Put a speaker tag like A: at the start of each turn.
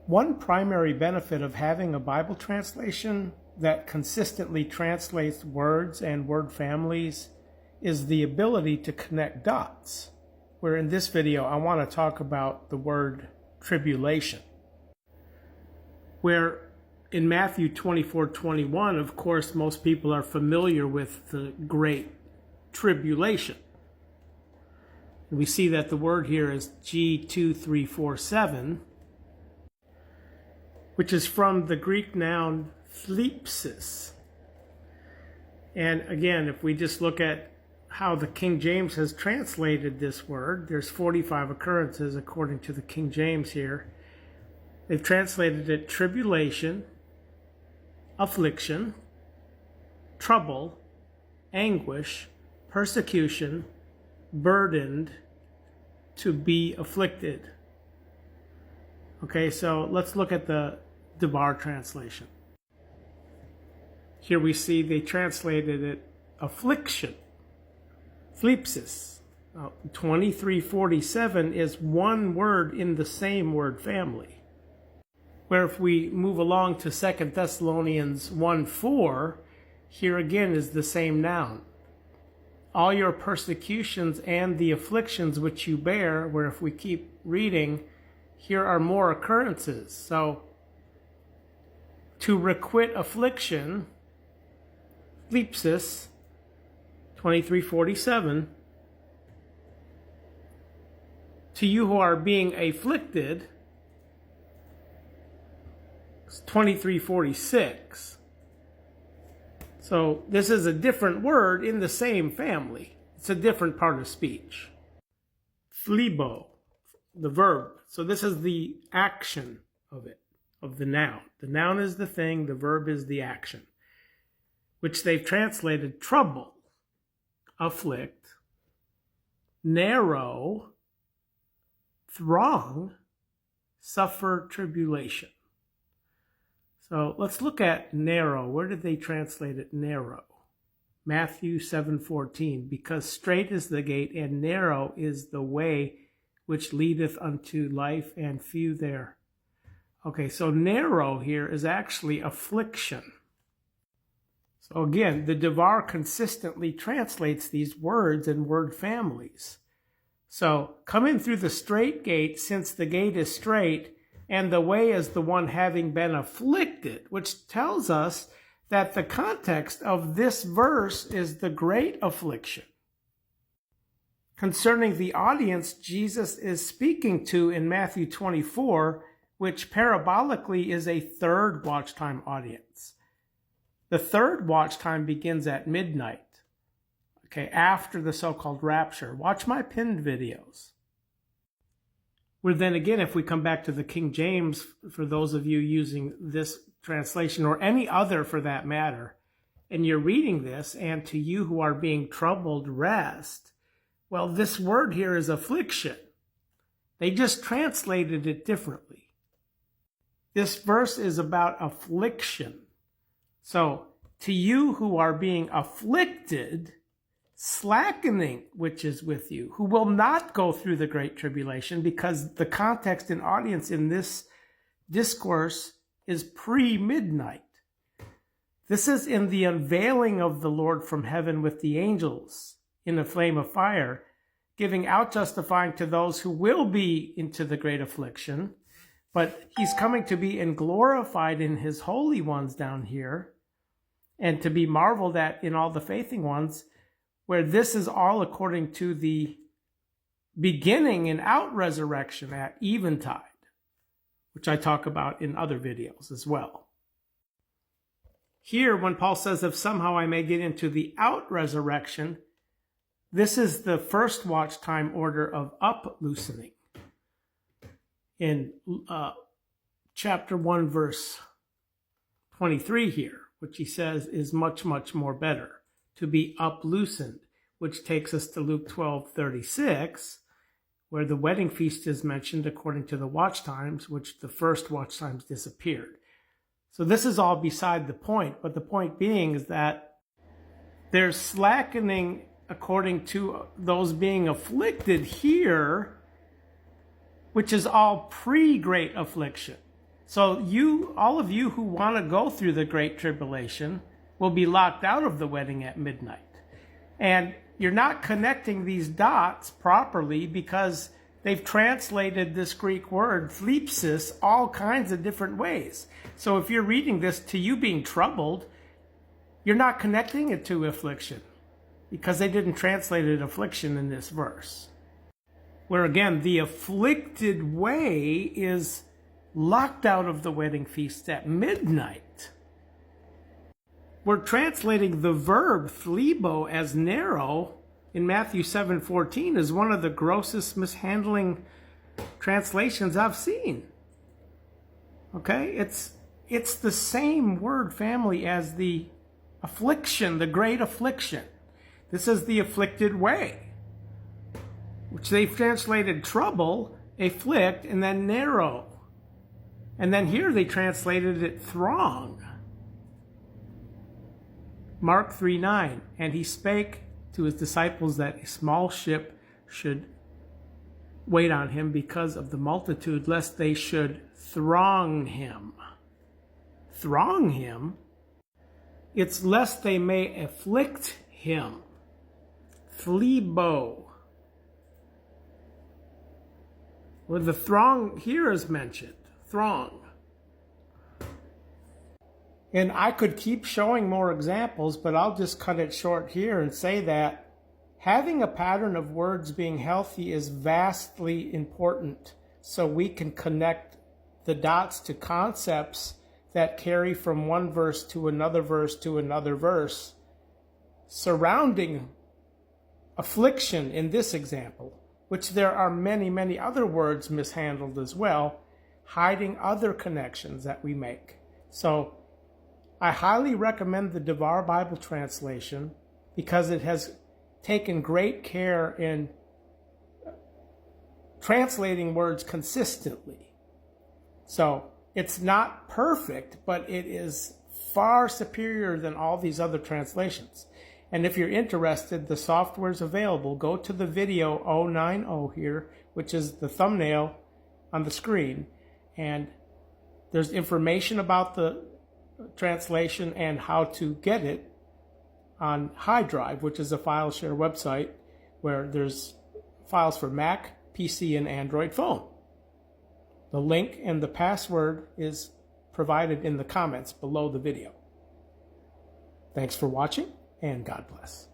A: One primary benefit of having a Bible translation that consistently translates words and word families is the ability to connect dots, where in this video I want to talk about the word tribulation. Where in Matthew 24:21, of course, most people are familiar with the Great Tribulation. And we see that the word here is G2347, which is from the Greek noun thlipsis. And again, if we just look at how the King James has translated this word, there's 45 occurrences according to the King James here. They've translated it tribulation, affliction, trouble, anguish, persecution, burdened, to be afflicted. Okay, so let's look at the Devar translation. Here we see they translated it affliction, thlipsis. 2347 is one word in the same word family. Where if we move along to 2 Thessalonians 1:4, here again is the same noun. All your persecutions and the afflictions which you bear, where if we keep reading, here are more occurrences. So, to requite affliction, thlipsis, 2347, to you who are being afflicted, 2346. So this is a different word in the same family. It's a different part of speech. Phlibo, the verb. So this is the action of it, of the noun. The noun is the thing, the verb is the action, which they've translated trouble, afflict, narrow, throng, suffer tribulation. So let's look at narrow. Where did they translate it narrow? Matthew 7:14, because strait is the gate and narrow is the way which leadeth unto life, and few there. Okay, so narrow here is actually affliction. So again, the Devar consistently translates these words and word families. So come in through the strait gate, since the gate is strait, and the way is the one having been afflicted, which tells us that the context of this verse is the great affliction. Concerning the audience Jesus is speaking to in Matthew 24, which parabolically is a third watch time audience. The third watch time begins at midnight, okay, after the so-called rapture. Watch my pinned videos. Where then again, if we come back to the King James, for those of you using this translation, or any other for that matter, and you're reading this, and to you who are being troubled, rest. Well, this word here is affliction. They just translated it differently. This verse is about affliction. So, to you who are being afflicted, slackening which is with you, who will not go through the great tribulation, because the context and audience in this discourse is pre-midnight. This is in the unveiling of the Lord from heaven with the angels in a flame of fire, giving out justifying to those who will be into the great affliction, but he's coming to be glorified in his holy ones down here, and to be marveled at in all the faithing ones, where this is all according to the beginning and out resurrection at eventide, which I talk about in other videos as well. Here, when Paul says, if somehow I may get into the out resurrection, this is the first watch time order of up loosening. In chapter 1, verse 23 here, which he says is much, much more better. To be uploosened, which takes us to Luke 12:36, where the wedding feast is mentioned according to the watch times, which the first watch times disappeared. So this is all beside the point, but the point being is that there's slackening according to those being afflicted here, which is all pre-great affliction. So all of you who want to go through the Great Tribulation will be locked out of the wedding at midnight. And you're not connecting these dots properly because they've translated this Greek word, thlipsis, all kinds of different ways. So if you're reading this to you being troubled, you're not connecting it to affliction because they didn't translate it affliction in this verse. Where again, the afflicted way is locked out of the wedding feast at midnight. We're translating the verb thlibo as narrow in Matthew 7:14 is one of the grossest mishandling translations I've seen. Okay? It's the same word family as the affliction, the great affliction. This is the afflicted way, which they've translated trouble, afflict, and then narrow. And then here they translated it throng. Mark 3:9, and he spake to his disciples that a small ship should wait on him because of the multitude, lest they should throng him. Throng him? It's lest they may afflict him. Thlibo. Where the throng here is mentioned. Throng. And I could keep showing more examples, but I'll just cut it short here and say that having a pattern of words being healthy is vastly important so we can connect the dots to concepts that carry from one verse to another verse to another verse surrounding affliction in this example, which there are many, many other words mishandled as well, hiding other connections that we make. So I highly recommend the Devar Bible translation because it has taken great care in translating words consistently. So it's not perfect, but it is far superior than all these other translations. And if you're interested, the software is available. Go to the video 090 here, which is the thumbnail on the screen. And there's information about the translation and how to get it on High Drive, which is a file share website where there's files for Mac, PC, and Android phone. The link and the password is provided in the comments below the video. Thanks for watching, and God bless.